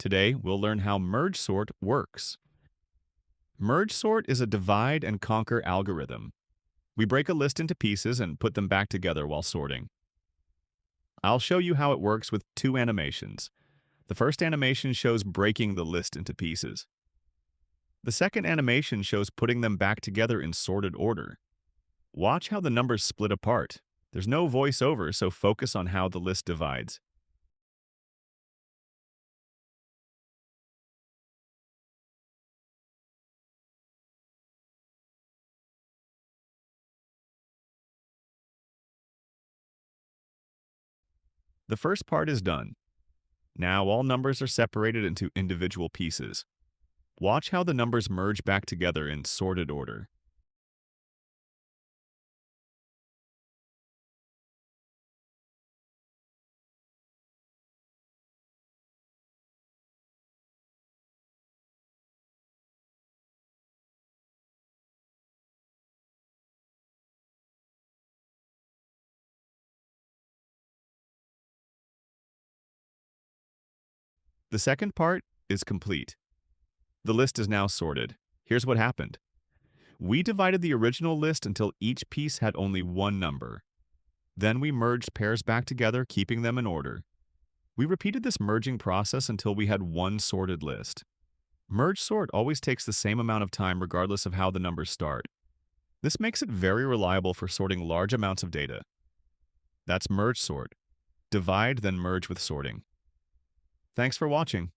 Today, we'll learn how merge sort works. Merge sort is a divide and conquer algorithm. We break a list into pieces and put them back together while sorting. I'll show you how it works with two animations. The first animation shows breaking the list into pieces. The second animation shows putting them back together in sorted order. Watch how the numbers split apart. There's no voiceover, so focus on how the list divides. The first part is done. Now all numbers are separated into individual pieces. Watch how the numbers merge back together in sorted order. The second part is complete. The list is now sorted. Here's what happened. We divided the original list until each piece had only one number. Then we merged pairs back together, keeping them in order. We repeated this merging process until we had one sorted list. Merge sort always takes the same amount of time regardless of how the numbers start. This makes it very reliable for sorting large amounts of data. That's merge sort. Divide, then merge with sorting. Thanks for watching.